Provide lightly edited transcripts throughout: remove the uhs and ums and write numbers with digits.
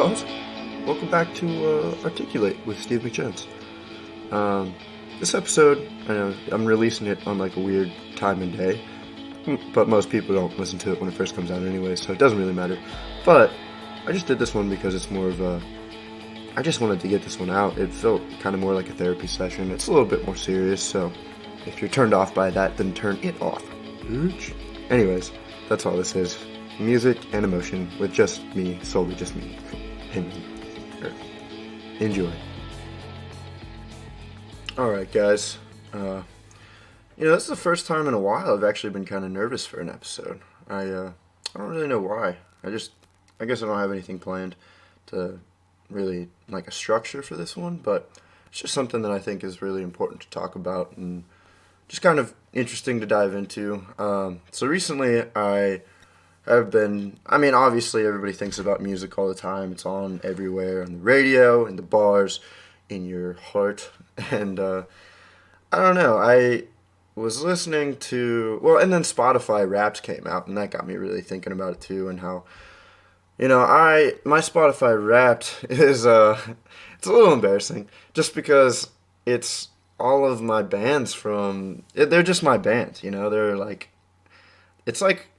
fellas. Welcome back to Articulate with Steve McJones. This episode, I know I'm releasing it on like a weird time and day, but most people don't listen to it when it first comes out anyway, so it doesn't really matter. But I just did this one because it's more of a... I just wanted to get this one out. It felt kind of more like a therapy session. It's a little bit more serious, so if you're turned off by that, then turn it off. Anyways, that's all this is. Music and emotion with just me, solely just me. Enjoy. Alright guys, this is the first time in a while I've actually been kind of nervous for an episode. I don't really know why. I guess I don't have anything planned to really, like, a structure for this one, but it's just something that I think is really important to talk about and just kind of interesting to dive into. So recently obviously everybody thinks about music all the time. It's on everywhere, on the radio, in the bars, in your heart. And I don't know, I was listening to, and then Spotify Wrapped came out, and that got me really thinking about it too, and how, my Spotify Wrapped is, it's a little embarrassing, just because it's all of my bands they're just my bands, they're like, it's like,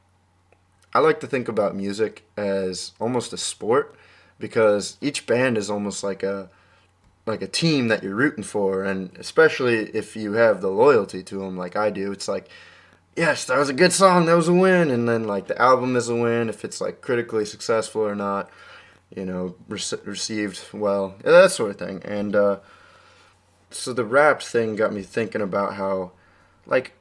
I like to think about music as almost a sport, because each band is almost like a team that you're rooting for, and especially if you have the loyalty to them like I do, it's like, yes, that was a good song, that was a win, and then like the album is a win if it's like critically successful or not, received well, that sort of thing. And so the Wrapped thing got me thinking about how, like,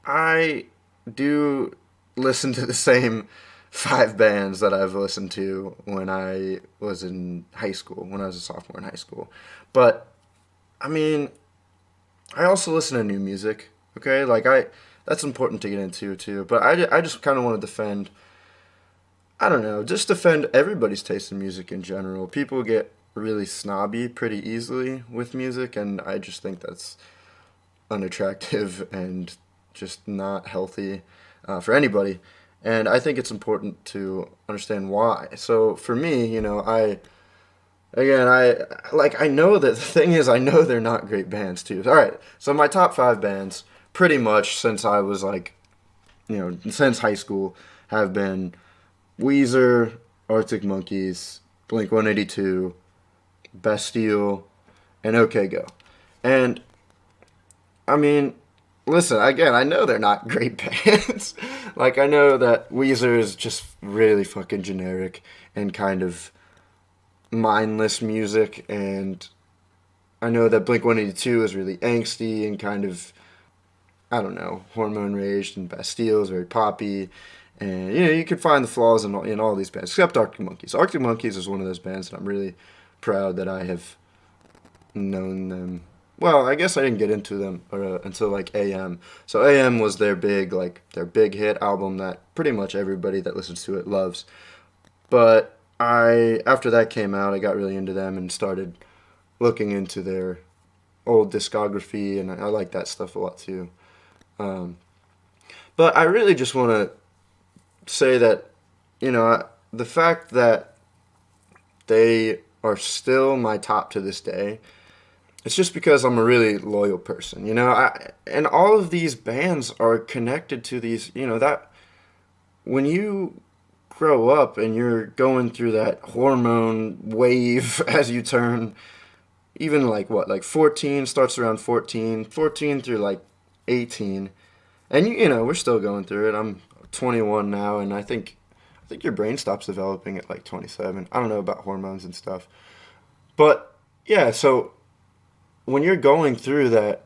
I do listen to the same 5 bands that I've listened to when I was in high school, when I was a sophomore in high school. But, I also listen to new music, okay? Like, that's important to get into, too. But I just kind of want to defend everybody's taste in music in general. People get really snobby pretty easily with music, and I just think that's unattractive and just not healthy for anybody. And I think it's important to understand why. So for me, I know that the thing is, I know they're not great bands too. All right, so my top 5 bands, pretty much since I was since high school, have been Weezer, Arctic Monkeys, Blink-182, Bastille, and OK Go. And listen, again, I know they're not great bands. Like, I know that Weezer is just really fucking generic and kind of mindless music, and I know that Blink-182 is really angsty and kind of, hormone-raged, and Bastille is very poppy, and, you could find the flaws in all these bands, except Arctic Monkeys. Arctic Monkeys is one of those bands that I'm really proud that I have known them. Well, I guess I didn't get into them until like AM. So AM was their big hit album that pretty much everybody that listens to it loves. But after that came out, I got really into them and started looking into their old discography, and I like that stuff a lot too. But I really just want to say that, the fact that they are still my top to this day, it's just because I'm a really loyal person, and all of these bands are connected to these, that when you grow up and you're going through that hormone wave as you turn, even like 14, starts around 14 through like 18, and we're still going through it. I'm 21 now, and I think your brain stops developing at like 27. I don't know about hormones and stuff, but yeah, so when you're going through that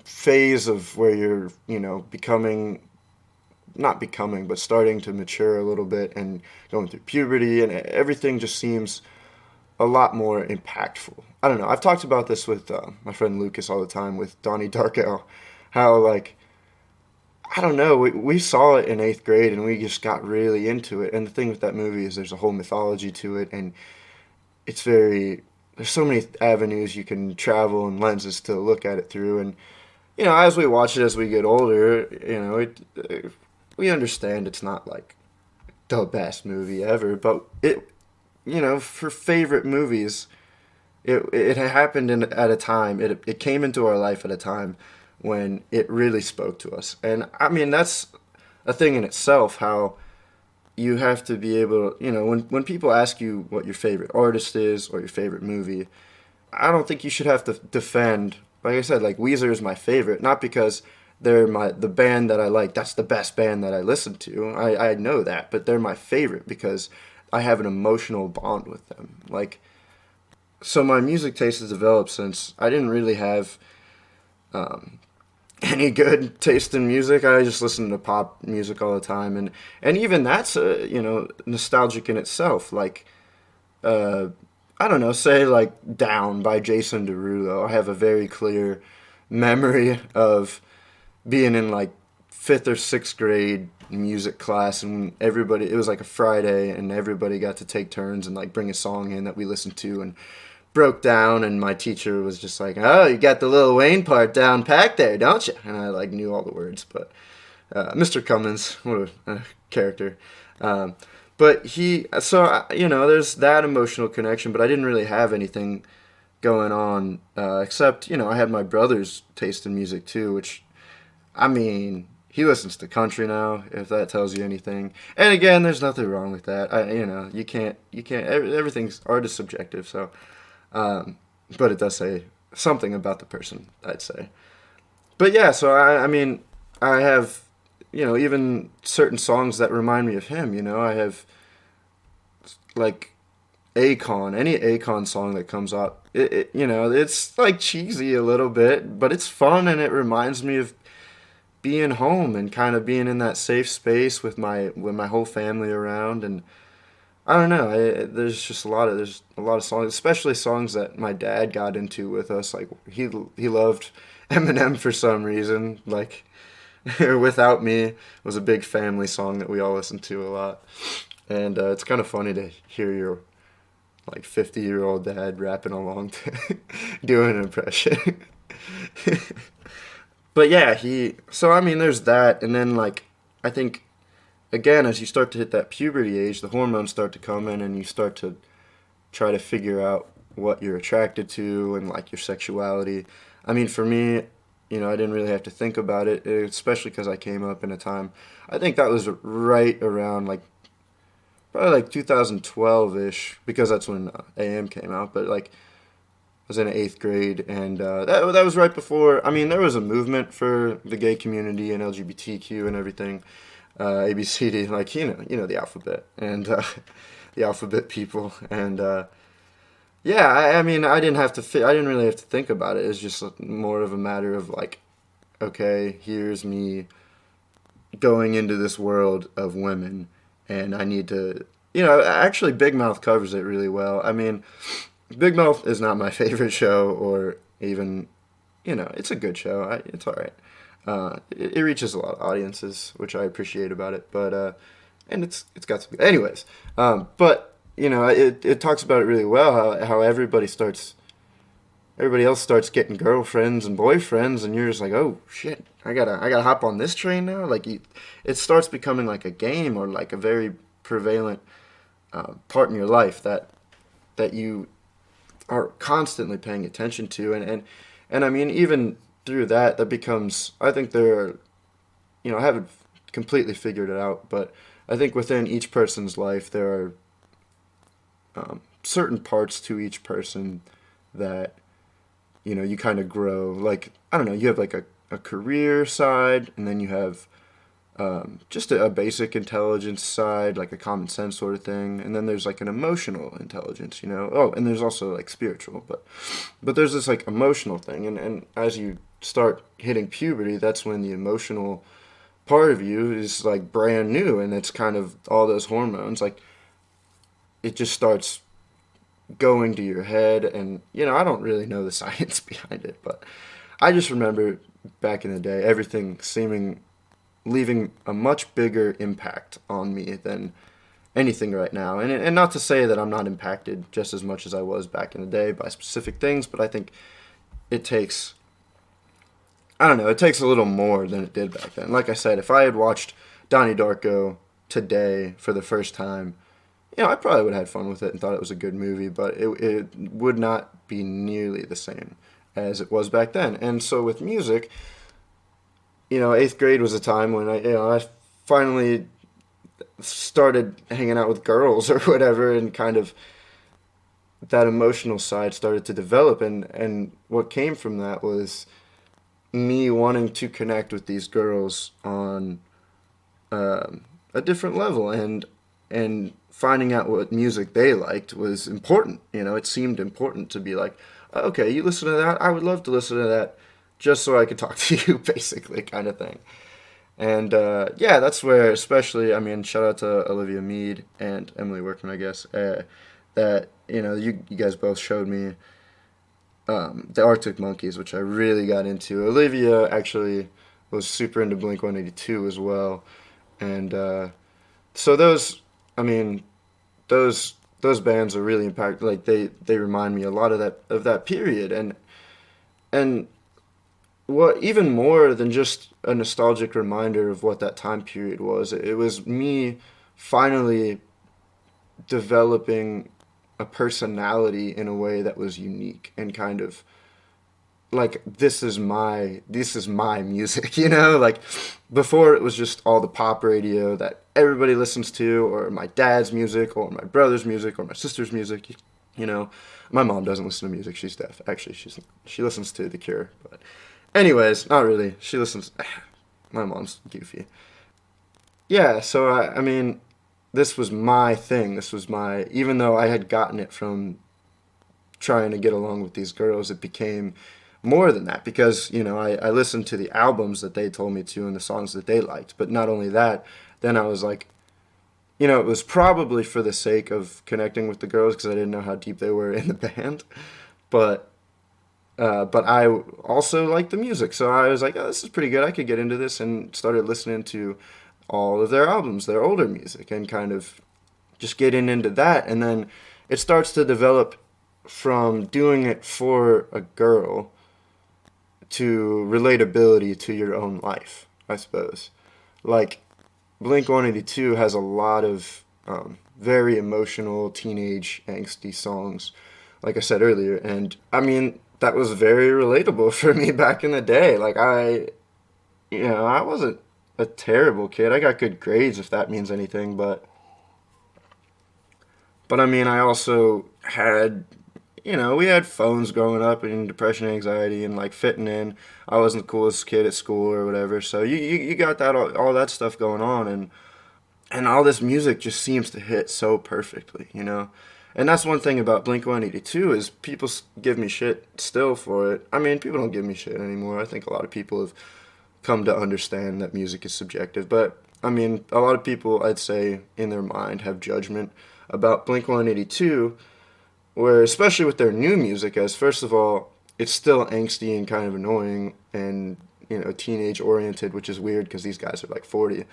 phase of where you're, but starting to mature a little bit and going through puberty, and everything just seems a lot more impactful. I don't know. I've talked about this with my friend Lucas all the time, with Donnie Darko, how, like, I don't know, we saw it in 8th grade and we just got really into it. And the thing with that movie is there's a whole mythology to it, and there's so many avenues you can travel and lenses to look at it through. And, as we watch it as we get older, we understand it's not like the best movie ever, but for favorite movies, it happened at a time. It came into our life at a time when it really spoke to us. And I mean, that's a thing in itself. How you have to be able to, when people ask you what your favorite artist is or your favorite movie, I don't think you should have to defend. Like I said, like Weezer is my favorite, not because they're the band that I like. That's the best band that I listen to. I know that, but they're my favorite because I have an emotional bond with them. Like, so my music taste has developed since I didn't really have any good taste in music. I just listened to pop music all the time, and even that's nostalgic in itself. Like, uh, I don't know, say like "Down" by Jason Derulo. I have a very clear memory of being in like fifth or sixth grade music class, and everybody, it was like a Friday, and everybody got to take turns and like bring a song in that we listened to and broke down, and my teacher was just like, "Oh, you got the Lil Wayne part down packed there, don't you?" And I like knew all the words, but Mr. Cummins, what a character. Um, but there's that emotional connection, but I didn't really have anything going on except, I had my brother's taste in music too, which, I mean, he listens to country now, if that tells you anything. And again, there's nothing wrong with that. You can't, everything's, art is subjective, so, but it does say something about the person, I'd say. But yeah, so I mean, I have, even certain songs that remind me of him, I have, like, any Akon song that comes up, it's like cheesy a little bit, but it's fun and it reminds me of being home and kind of being in that safe space with my whole family around. And I don't know, there's a lot of songs, especially songs that my dad got into with us. Like he loved Eminem for some reason. Like Without Me was a big family song that we all listened to a lot. And it's kind of funny to hear your like 50-year-old dad rapping along to doing an impression. But yeah, so I mean, there's that. And then, like, I think, again, as you start to hit that puberty age, the hormones start to come in and you start to try to figure out what you're attracted to and, like, your sexuality. I mean, for me, I didn't really have to think about it, especially because I came up in a time, I think that was right around, like, probably like 2012-ish, because that's when AM came out. But, like, I was in eighth grade, and that was right before. I mean, there was a movement for the gay community and LGBTQ and everything, ABCD, like the alphabet and the alphabet people, and yeah. I mean, I didn't really have to think about it. It's just more of a matter of like, okay, here's me going into this world of women, and I need to. Actually, Big Mouth covers it really well. I mean, Big Mouth is not my favorite show, or even, it's a good show. It's all right. It reaches a lot of audiences, which I appreciate about it. But and it's got some. Anyways, but it talks about it really well. How everybody else starts getting girlfriends and boyfriends, and you're just like, oh shit, I gotta hop on this train now. Like it starts becoming like a game, or like a very prevalent part in your life that you are constantly paying attention to. And I mean, even through that becomes, I think there are, I haven't completely figured it out, but I think within each person's life there are certain parts to each person that you kind of grow. Like, I don't know, you have like a career side, and then you have just a basic intelligence side, like a common sense sort of thing, and then there's like an emotional intelligence, Oh, and there's also like spiritual, but there's this like emotional thing, and as you start hitting puberty, that's when the emotional part of you is like brand new, and it's kind of all those hormones, like it just starts going to your head, and I don't really know the science behind it, but I just remember back in the day everything leaving a much bigger impact on me than anything right now. And not to say that I'm not impacted just as much as I was back in the day by specific things, but I think it takes, I don't know, it takes a little more than it did back then. Like I said, if I had watched Donnie Darko today for the first time, I probably would have had fun with it and thought it was a good movie, but it would not be nearly the same as it was back then. And so with music, eighth grade was a time when I finally started hanging out with girls or whatever, and kind of that emotional side started to develop, and what came from that was me wanting to connect with these girls on a different level, and finding out what music they liked was important. It seemed important to be like, okay, you listen to that, I would love to listen to that, just so I could talk to you, basically, kind of thing. And yeah, that's where, especially, I mean, shout out to Olivia Mead and Emily Workman, I guess, that you guys both showed me the Arctic Monkeys, which I really got into. Olivia actually was super into Blink 182 as well, and so those, I mean, those bands are really impact. Like they remind me a lot of that period, and what even more than just a nostalgic reminder of what that time period was. It was me finally developing a personality in a way that was unique and kind of like, this is my music. Like, before it was just all the pop radio that everybody listens to, or my dad's music, or my brother's music, or my sister's music. My mom doesn't listen to music, she's deaf. Actually, she listens to The Cure, but anyways, not really. She listens. My mom's goofy. Yeah, so I mean, this was my thing. This was my, even though I had gotten it from trying to get along with these girls, it became more than that, because I listened to the albums that they told me to and the songs that they liked. But not only that, then I was like, it was probably for the sake of connecting with the girls, because I didn't know how deep they were in the band, but I also liked the music, so I was like, oh, this is pretty good, I could get into this, and started listening to all of their albums, their older music, and kind of just getting into that. And then it starts to develop from doing it for a girl to relatability to your own life, I suppose. Like, Blink 182 has a lot of very emotional teenage angsty songs, like I said earlier, and I mean, that was very relatable for me back in the day. Like, I wasn't a terrible kid. I got good grades, if that means anything, but I mean, I also had, we had phones growing up, and depression, anxiety, and like fitting in. I wasn't the coolest kid at school or whatever, so you got that all that stuff going on, and all this music just seems to hit so perfectly. And that's one thing about Blink 182 is people give me shit still for it. I mean, people don't give me shit anymore. I think a lot of people have come to understand that music is subjective. But, I mean, a lot of people, I'd say, in their mind have judgment about Blink 182, where, especially with their new music, as first of all, it's still angsty and kind of annoying and, teenage oriented, which is weird because these guys are like 40.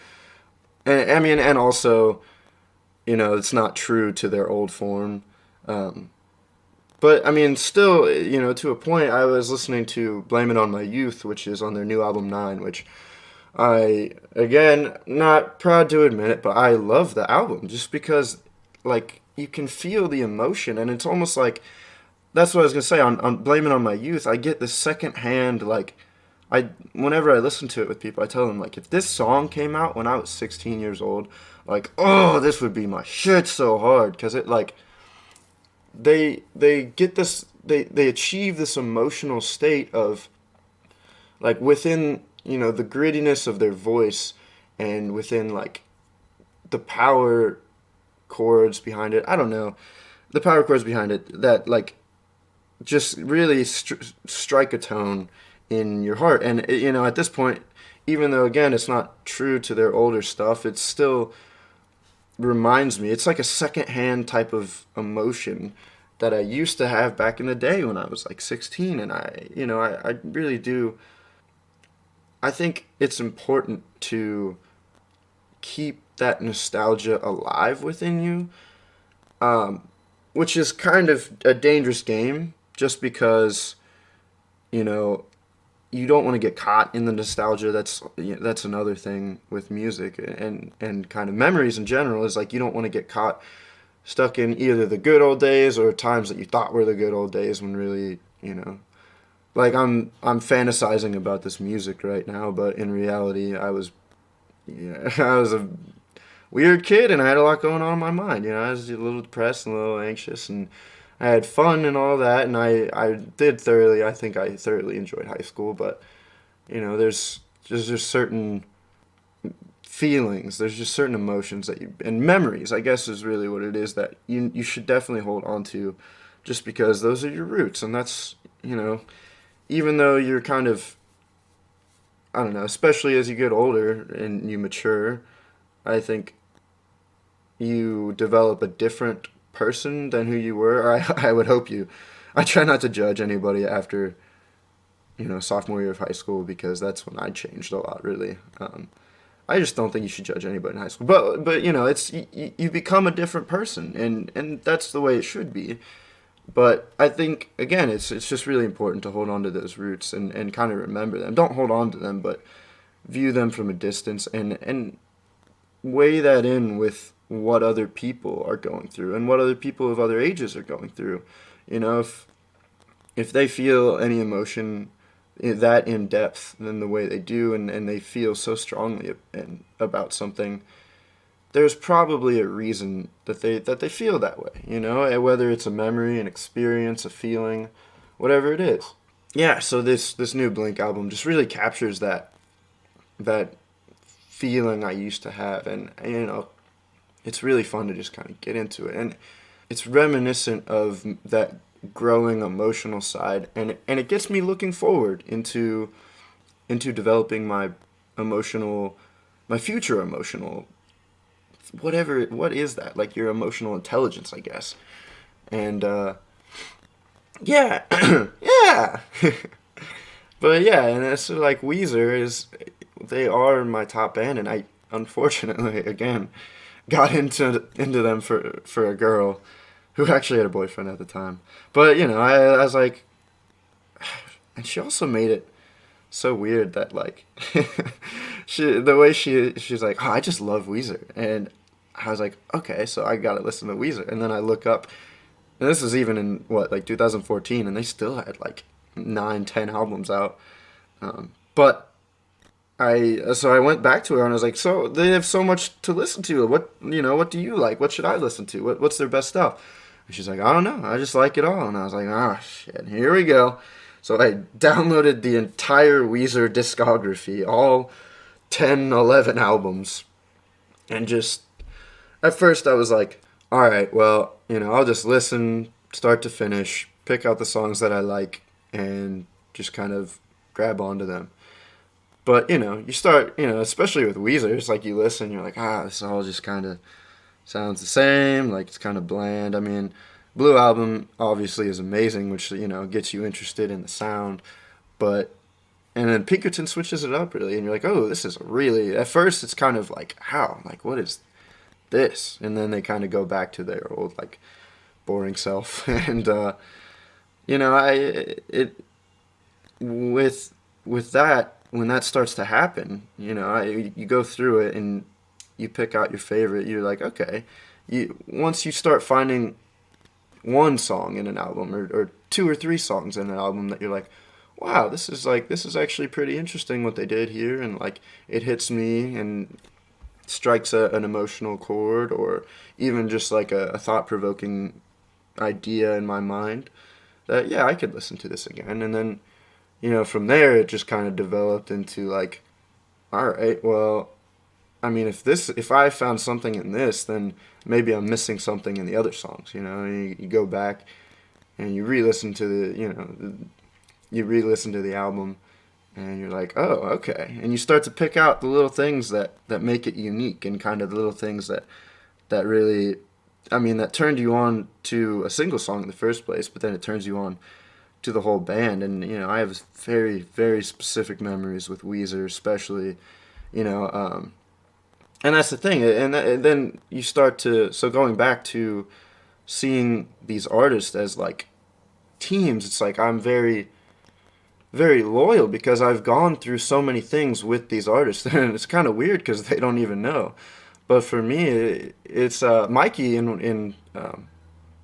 And, I mean, and also, it's not true to their old form. But, I mean, still, to a point, I was listening to Blame It On My Youth, which is on their new album 9, which I, again, not proud to admit it, but I love the album just because, like, you can feel the emotion, and it's almost like, that's what I was going to say, on Blame It On My Youth, I get this secondhand, like, whenever I listen to it with people, I tell them, like, if this song came out when I was 16 years old, like, oh, this would be my shit so hard, because it, like, they get this, they achieve this emotional state of, like, within, the grittiness of their voice, and within, like, the power chords behind it, I don't know, the power chords behind it, that, like, just really strike a tone in your heart. And, at this point, even though, again, it's not true to their older stuff, it still reminds me, it's like a secondhand type of emotion that I used to have back in the day when I was like 16. And I really do, I think it's important to keep that nostalgia alive within you, which is kind of a dangerous game, just because, you don't want to get caught in the nostalgia. That's another thing with music and kind of memories in general, is like, you don't want to get caught stuck in either the good old days or times that you thought were the good old days when really, like I'm fantasizing about this music right now, but in reality I was, I was a weird kid and I had a lot going on in my mind. I was a little depressed and a little anxious, and I had fun and all that, and I did thoroughly. I think I thoroughly enjoyed high school, but there's just certain feelings, there's just certain emotions that you, and memories, I guess is really what it is, that you should definitely hold on to, just because those are your roots, and that's, even though you're kind of, I don't know, especially as you get older and you mature, I think you develop a different person than who you were. Or I would hope you. I try not to judge anybody after, sophomore year of high school, because that's when I changed a lot, really. I just don't think you should judge anybody in high school. But it's you become a different person, and that's the way it should be. But I think, again, it's just really important to hold on to those roots and kind of remember them. Don't hold on to them, but view them from a distance, and weigh that in with what other people are going through and what other people of other ages are going through. If they feel any emotion that in depth than the way they do, and they feel so strongly about something, there's probably a reason that they feel that way, whether it's a memory, an experience, a feeling, whatever it is. Yeah, so this new Blink album just really captures that feeling I used to have, and it's really fun to just kind of get into it, and it's reminiscent of that growing emotional side, and it gets me looking forward into developing my future emotional, what is that, like your emotional intelligence, I guess. And yeah. Yeah. But yeah, and it's like Weezer they are my top band, and I unfortunately again got into them for a girl who actually had a boyfriend at the time. But I was like, and she also made it so weird that, like, she's like, oh, I just love Weezer, and I was like, okay, so I gotta listen to Weezer, and then I look up, and this is even in like 2014, and they still had like 9-10 albums out, but so I went back to her and I was like, so they have so much to listen to. What do you like? What should I listen to? What's their best stuff? And she's like, I don't know. I just like it all. And I was like, shit, here we go. So I downloaded the entire Weezer discography, all 10, 11 albums. And just, at first I was like, all right, well, I'll just listen start to finish, pick out the songs that I like, and just kind of grab onto them. But, you start, especially with Weezer, it's like you listen, you're like, this all just kind of sounds the same, like it's kind of bland. I mean, Blue Album obviously is amazing, which, gets you interested in the sound. But, and then Pinkerton switches it up, really, and you're like, oh, this is really, at first it's kind of like, how? Like, what is this? And then they kind of go back to their old, like, boring self. And, with that, when that starts to happen, you go through it and you pick out your favorite. You're like, okay, once you start finding one song in an album, or 2 or 3 songs in an album that you're like, wow, this is actually pretty interesting what they did here, and like it hits me and strikes an emotional chord, or even just like a thought-provoking idea in my mind, that yeah, I could listen to this again. And then from there, it just kind of developed into like, all right, well, I mean, if I found something in this, then maybe I'm missing something in the other songs. You go back and you re-listen to the album, and you're like, oh, okay, and you start to pick out the little things that make it unique, and kind of the little things that really, I mean, that turned you on to a single song in the first place, but then it turns you on to the whole band. And I have very, very specific memories with Weezer, especially, and that's the thing. And then you start to, so going back to seeing these artists as like teams, it's like I'm very, very loyal because I've gone through so many things with these artists, and it's kind of weird because they don't even know. but for me, it's Mikey in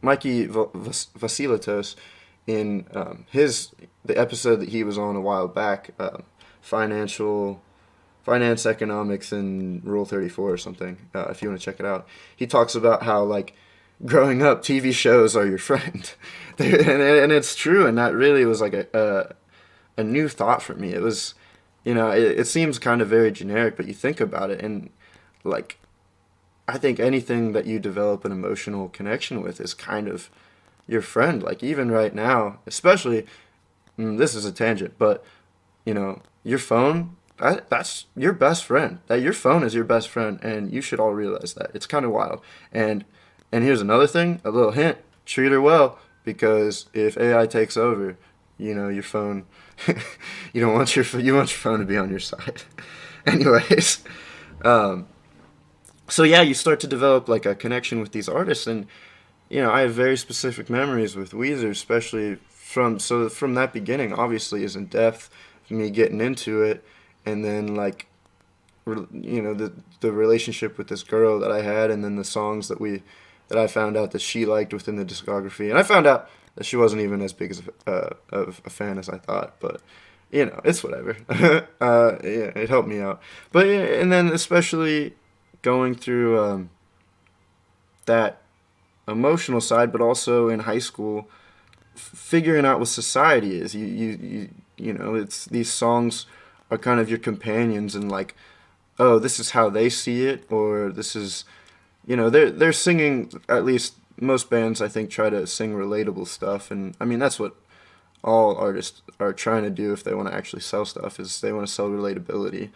Mikey Vasilitos in his the episode that he was on a while back, financial finance economics in Rule 34 or something. If you want to check it out, he talks about how like growing up, TV shows are your friend, and it's true, and that really was like a new thought for me. It was, it seems kind of very generic, but you think about it, and like I think anything that you develop an emotional connection with is kind of your friend. Like even right now, especially, this is a tangent, but your phone, that's your best friend. That your phone is your best friend, and you should all realize that. It's kind of wild. And here's another thing, a little hint: treat her well, because if AI takes over, your phone, you want your phone to be on your side. Anyways, so yeah, you start to develop like a connection with these artists, and I have very specific memories with Weezer, especially from that beginning. Obviously, is in depth, me getting into it, and then like the relationship with this girl that I had, and then the songs that I found out that she liked within the discography, and I found out that she wasn't even as big as of a fan as I thought, but it's whatever. Yeah, it helped me out, but yeah, and then especially going through that emotional side, but also in high school, figuring out what society is. It's these songs are kind of your companions, and like, oh, this is how they see it, or this is, they're singing. At least most bands, I think, try to sing relatable stuff, and I mean that's what all artists are trying to do if they want to actually sell stuff, is they want to sell relatability,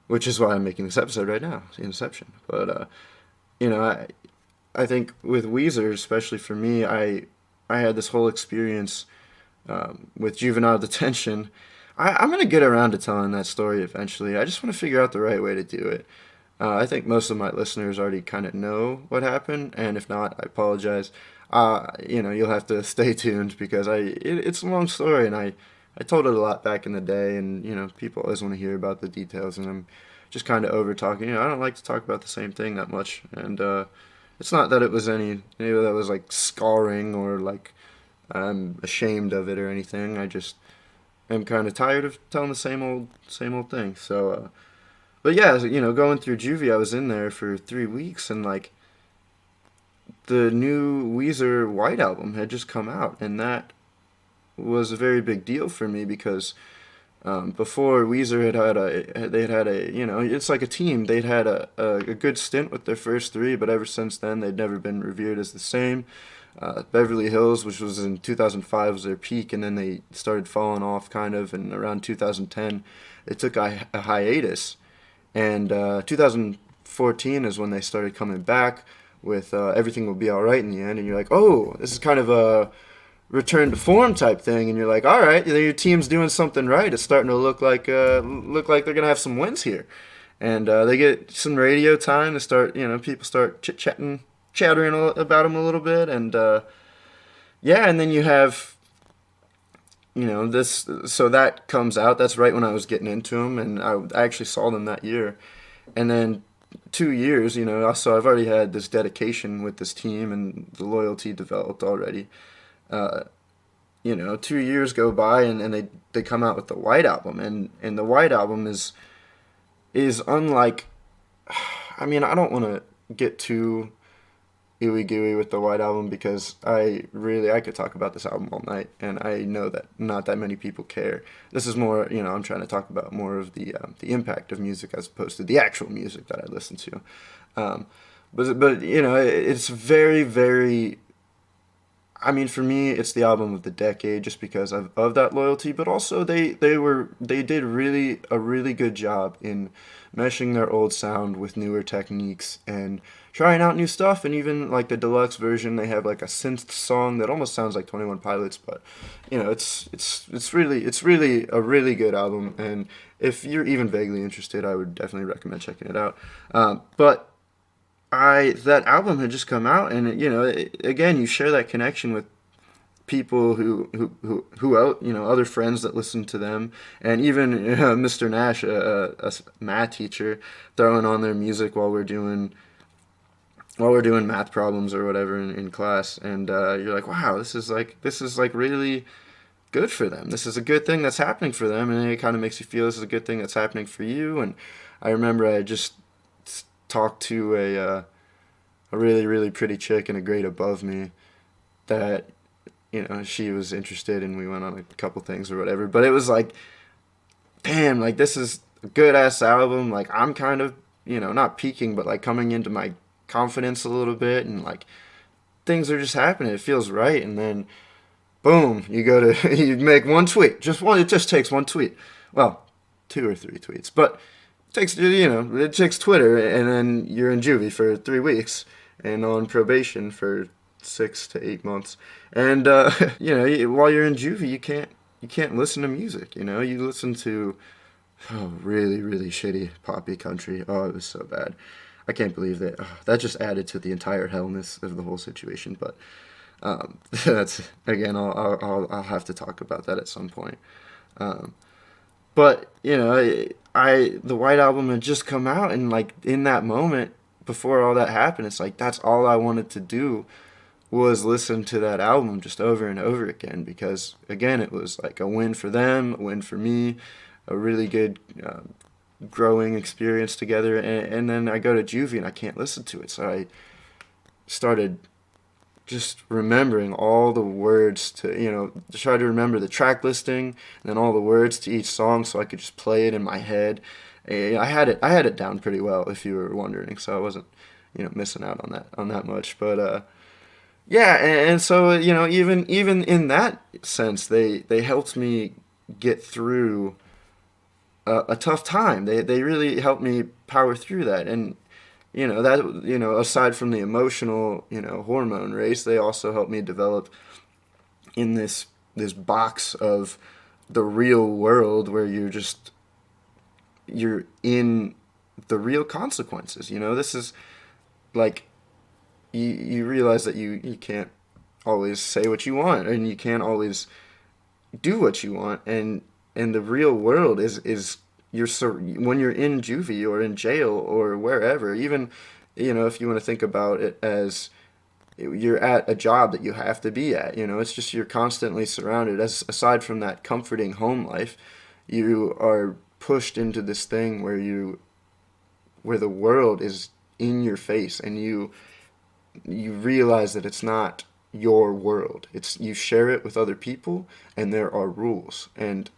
which is why I'm making this episode right now, Inception. But I think with Weezer, especially for me, I had this whole experience with juvenile detention. I'm going to get around to telling that story eventually. I just want to figure out the right way to do it. I think most of my listeners already kind of know what happened, and if not, I apologize. You'll have to stay tuned, because it's a long story, and I told it a lot back in the day, and people always want to hear about the details, and I'm just kind of over talking. I don't like to talk about the same thing that much, and it's not that it was any that was like scarring or like I'm ashamed of it or anything. I just am kind of tired of telling the same old thing. So, but yeah, going through juvie, I was in there for 3 weeks, and like the new Weezer White album had just come out, and that was a very big deal for me, because before Weezer had it's like a team. They'd had a good stint with their first 3, but ever since then they'd never been revered as the same. Beverly Hills, which was in 2005, was their peak, and then they started falling off kind of, and around 2010 they took a hiatus, and 2014 is when they started coming back with Everything Will Be Alright in the end, and you're like, oh, this is kind of a return to form type thing, and you're like, all right, your team's doing something right. It's starting to look like they're gonna have some wins here, and they get some radio time to start. People start chattering about them a little bit, and yeah, and then you have this. So that comes out. That's right when I was getting into them, and I actually saw them that year, and then 2 years. So I've already had this dedication with this team, and the loyalty developed already. 2 years go by, and they come out with the White Album, and the White Album is unlike, I mean, I don't want to get too ooey gooey with the White Album, because I could talk about this album all night, and I know that not that many people care. This is more, I'm trying to talk about more of the impact of music as opposed to the actual music that I listen to. But it's very, very, I mean, for me, it's the album of the decade, just because of that loyalty. But also, they did a really good job in meshing their old sound with newer techniques and trying out new stuff. And even like the deluxe version, they have like a synth song that almost sounds like 21 Pilots. But it's really a really good album. And if you're even vaguely interested, I would definitely recommend checking it out. But that album had just come out, and again, you share that connection with people who out, other friends that listened to them, and even Mr. Nash, a math teacher, throwing on their music while we're doing math problems or whatever in class, and you're like, wow, this is like really good for them. This is a good thing that's happening for them, and it kind of makes you feel this is a good thing that's happening for you. And I remember I just talked to a really really pretty chick in a grade above me that she was interested, and we went on a couple things or whatever. But it was like, damn, like this is a good ass album. Like I'm kind of not peaking, but like coming into my confidence a little bit, and like things are just happening. It feels right, and then boom, you go to you make one tweet, just one. It just takes one tweet. Well, 2 or 3 tweets, but it takes Twitter, and then you're in juvie for 3 weeks and on probation for 6 to 8 months. And while you're in juvie, you can't listen to music. You listen to really really shitty poppy country. Oh, it was so bad. I can't believe that. Oh, that just added to the entire hellness of the whole situation. But that's again, I'll have to talk about that at some point. But the White Album had just come out, and like in that moment before all that happened, it's like that's all I wanted to do was listen to that album just over and over again, because again it was like a win for them, a win for me, a really good growing experience together. And then I go to juvie and I can't listen to it, so I started just remembering all the words to try to remember the track listing and then all the words to each song so I could just play it in my head. I had it down pretty well, if you were wondering, so I wasn't missing out on that much. But yeah, and so even in that sense, they helped me get through a tough time. They really helped me power through that. And aside from the emotional hormone race, they also helped me develop in this box of the real world where you're in the real consequences. This is like you realize that you can't always say what you want, and you can't always do what you want, and the real world is when you're in juvie or in jail or wherever, even if you want to think about it as you're at a job that you have to be at, it's just you're constantly surrounded. Aside from that comforting home life, you are pushed into this thing where the world is in your face, and you realize that it's not your world. You share it with other people, and there are rules, and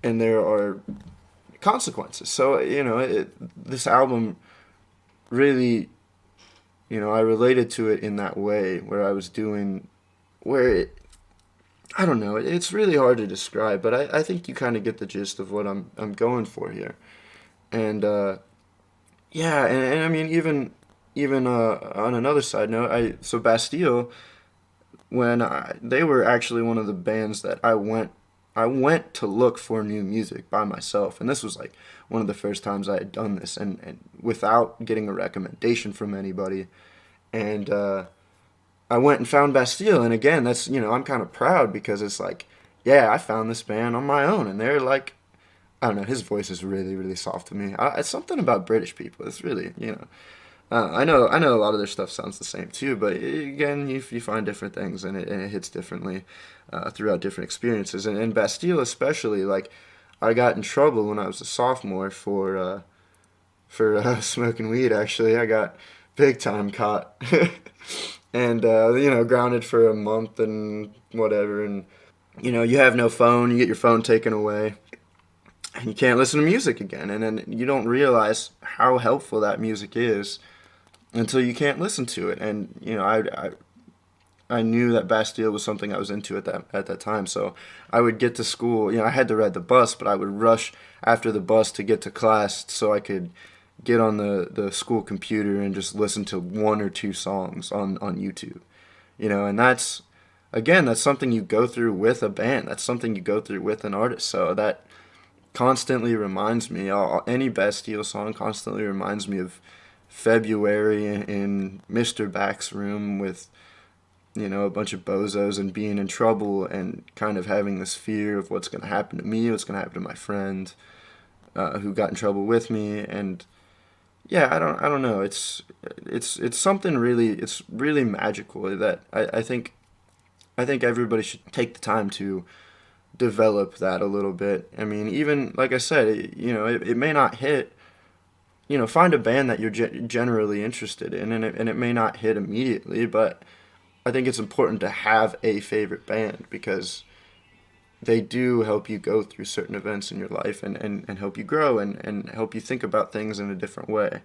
there are consequences. So this album really, I related to it in that way, where I was doing, I don't know, it's really hard to describe, but I think you kind of get the gist of what I'm going for here. And yeah, and I mean, even on another side note, so Bastille, they were actually one of the bands that I went to look for new music by myself, and this was like one of the first times I had done this, and without getting a recommendation from anybody. And I went and found Bastille, and again, that's I'm kind of proud, because it's like, yeah, I found this band on my own, and they're like, I don't know, his voice is really really soft to me. It's something about British people. It's really I know a lot of their stuff sounds the same too, but again, you find different things, and it hits differently throughout different experiences. And Bastille especially, like, I got in trouble when I was a sophomore for smoking weed. Actually, I got big time caught, and grounded for a month and whatever. And you have no phone, you get your phone taken away, and you can't listen to music again. And then you don't realize how helpful that music is until you can't listen to it. And I knew that Bastille was something I was into at that time. So I would get to school. I had to ride the bus, but I would rush after the bus to get to class so I could get on the school computer and just listen to 1 or 2 songs on YouTube. And that's something you go through with a band. That's something you go through with an artist. So that constantly reminds me, any Bastille song constantly reminds me of February in Mr. Back's room with a bunch of bozos and being in trouble and kind of having this fear of what's going to happen to me, what's going to happen to my friend who got in trouble with me. And yeah, I don't know. It's something really, it's really magical that I think everybody should take the time to develop that a little bit. I mean, even like I said, it may not hit. Find a band that you're generally interested in, and it may not hit immediately, but I think it's important to have a favorite band because they do help you go through certain events in your life and help you grow and help you think about things in a different way.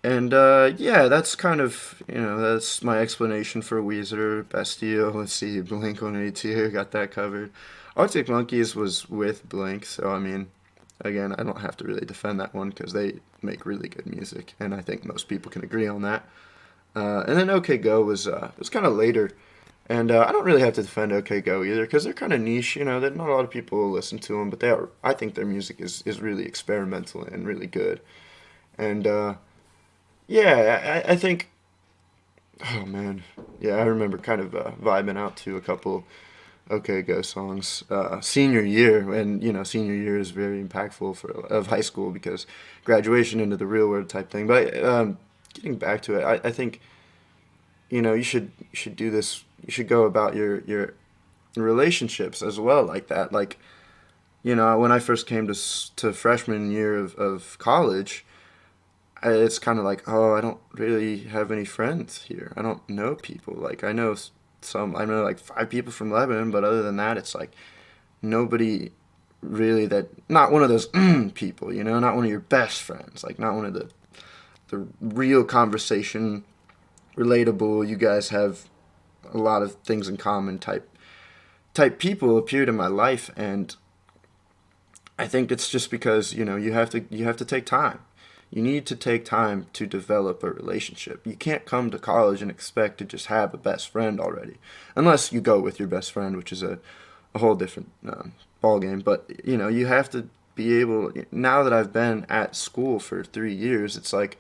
And yeah, that's kind of, that's my explanation for Weezer, Bastille, let's see, Blink-182, got that covered. Arctic Monkeys was with Blink, so I mean, again, I don't have to really defend that one because they make really good music, and I think most people can agree on that. And then OK Go was kind of later, and I don't really have to defend OK Go either because they're kind of niche. That not a lot of people listen to them, but they are. I think their music is really experimental and really good. And yeah, I think. Oh man, yeah, I remember kind of vibing out to a couple OK Go songs senior year, and senior year is very impactful of high school because graduation into the real world type thing. But getting back to it, I think you should do this. You should go about your relationships as well like that. Like when I first came to freshman year of college, it's kind of like, oh, I don't really have any friends here. I don't know people. Like I know like 5 people from Lebanon, but other than that, it's like nobody really not one of those people, not one of your best friends, like not one of the real conversation, relatable. You guys have a lot of things in common type people appeared in my life, and I think it's just because you have to take time. You need to take time to develop a relationship. You can't come to college and expect to just have a best friend already, unless you go with your best friend, which is a whole different ball game. But you have to be able. Now that I've been at school for 3 years, it's like,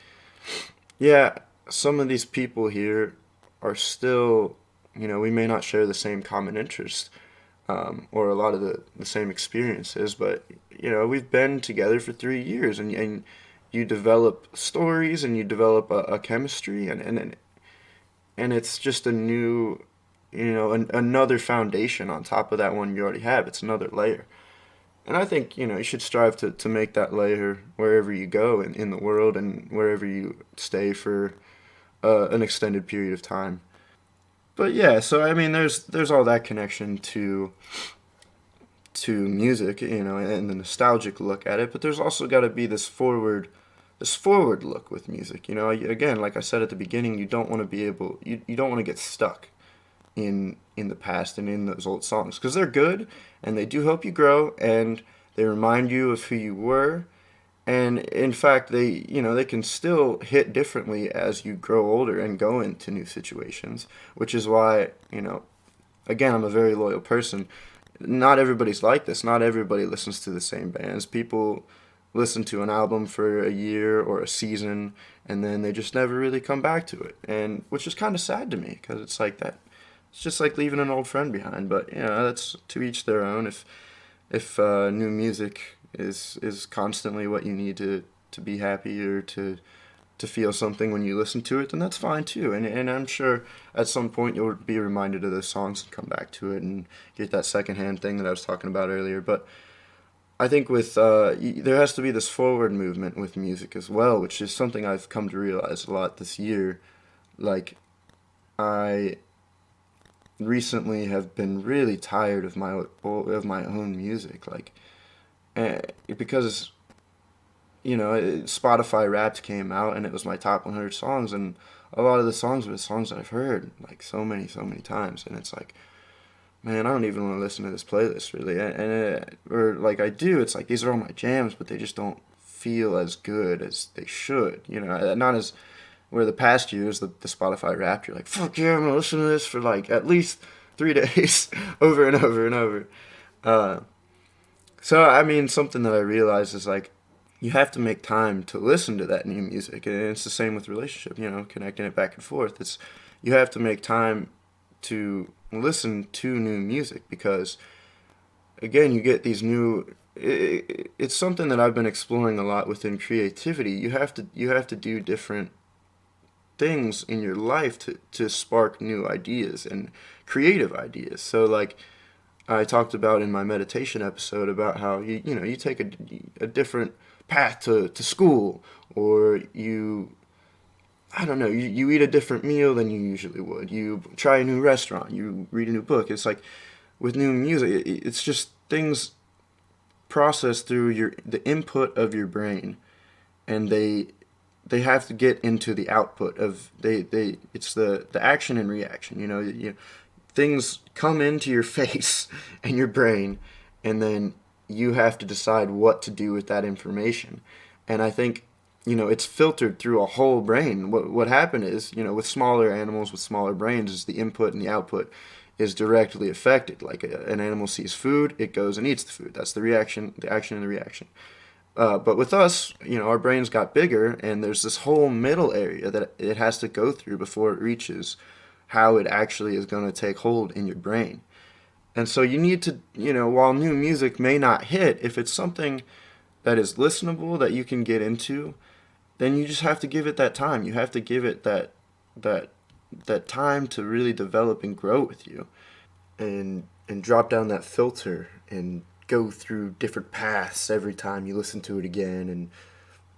yeah, some of these people here are still, we may not share the same common interest or a lot of the same experiences, but we've been together for 3 years, and you develop stories and you develop a chemistry, and it's just a new, another foundation on top of that one you already have. It's another layer. And I think, you should strive to make that layer wherever you go in the world and wherever you stay for an extended period of time. But yeah, so I mean, there's all that connection to music, and the nostalgic look at it. But there's also got to be this forward look with music. Again, like I said at the beginning, you don't want to you don't want to get stuck in the past and in those old songs because they're good and they do help you grow and they remind you of who you were. And in fact, they can still hit differently as you grow older and go into new situations, which is why, again, I'm a very loyal person. Not everybody's like this. Not everybody listens to the same bands. People listen to an album for a year or a season and then they just never really come back to it. And which is kind of sad to me because it's like that. It's just like leaving an old friend behind, but that's to each their own. If new music is constantly what you need to be happy or to feel something when you listen to it, then that's fine too. And I'm sure at some point you'll be reminded of those songs and come back to it and get that secondhand thing that I was talking about earlier. But I think there has to be this forward movement with music as well, which is something I've come to realize a lot this year. Like I recently have been really tired of my own music, like because Spotify Wrapped came out and it was my top 100 songs, and a lot of the songs were the songs that I've heard like so many times, and it's like, man, I don't even want to listen to this playlist really, or like I do. It's like these are all my jams, but they just don't feel as good as they should. Not as where the past years, the Spotify Wrapped, you're like, fuck yeah, I'm gonna listen to this for like at least 3 days, over and over and over. So I mean, something that I realized is like, you have to make time to listen to that new music, and it's the same with relationship. Connecting it back and forth. You have to make time to listen to new music, because again, you get these new. It's something that I've been exploring a lot within creativity. You have to do different things in your life to spark new ideas and creative ideas. So like I talked about in my meditation episode about how you take a different path to school, or I don't know, you eat a different meal than you usually would. You try a new restaurant, you read a new book. It's like with new music, it's just things processed through the input of your brain, and they have to get into the output of it's the action and reaction. Things come into your face and your brain, and then you have to decide what to do with that information. And I think it's filtered through a whole brain. What happened is, with smaller animals with smaller brains, is the input and the output is directly affected. Like an animal sees food, it goes and eats the food. That's the reaction, the action and the reaction. But with us, our brains got bigger, and there's this whole middle area that it has to go through before it reaches how it actually is going to take hold in your brain. And so you need to, while new music may not hit, if it's something that is listenable, that you can get into, then you just have to give it that time. You have to give it that time to really develop and grow with you, and drop down that filter and go through different paths every time you listen to it again, and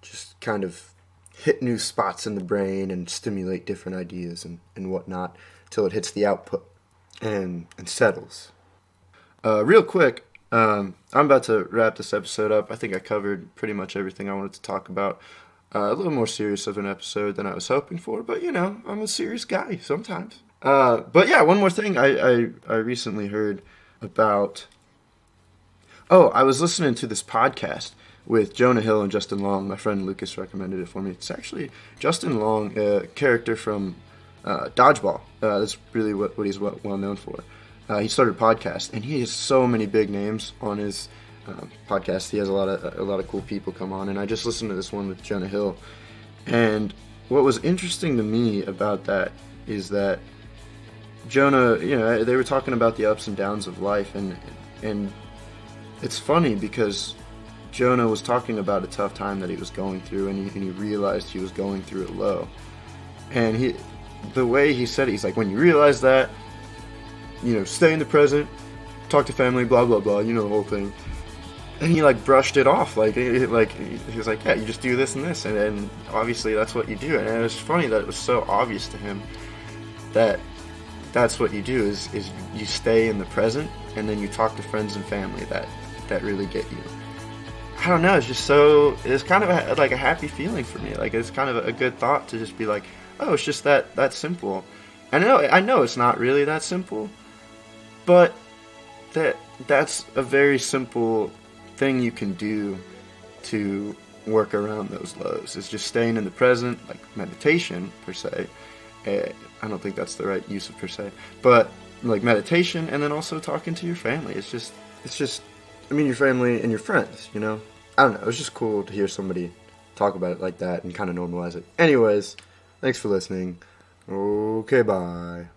just kind of hit new spots in the brain and stimulate different ideas and whatnot till it hits the output and settles. Real quick, I'm about to wrap this episode up. I think I covered pretty much everything I wanted to talk about. A little more serious of an episode than I was hoping for, but I'm a serious guy sometimes. But yeah, one more thing I recently heard about. Oh, I was listening to this podcast with Jonah Hill and Justin Long. My friend Lucas recommended it for me. It's actually Justin Long, a character from Dodgeball. That's really what he's well known for. He started a podcast, and he has so many big names on his podcast. He has a lot of cool people come on, and I just listened to this one with Jonah Hill. And what was interesting to me about that is that Jonah, they were talking about the ups and downs of life, and it's funny because Jonah was talking about a tough time that he was going through, and he realized he was going through it low. And the way he said it, he's like, when you realize that, stay in the present, talk to family, blah, blah, blah, the whole thing. And he brushed it off, he was like, yeah, you just do this and this, and obviously that's what you do. And it was funny that it was so obvious to him that that's what you do, is you stay in the present, and then you talk to friends and family that really get you. I don't know, it's kind of a happy feeling for me. It's kind of a good thought to just be like, oh, it's just that simple. And I know it's not really that simple, but that's a very simple thing you can do to work around those lows. It's just staying in the present, like meditation per se. I don't think that's the right use of per se, but meditation, and then also talking to your family. It's just your family and your friends, I don't know, it was just cool to hear somebody talk about it like that and kind of normalize it. Anyways, thanks for listening. Okay, bye.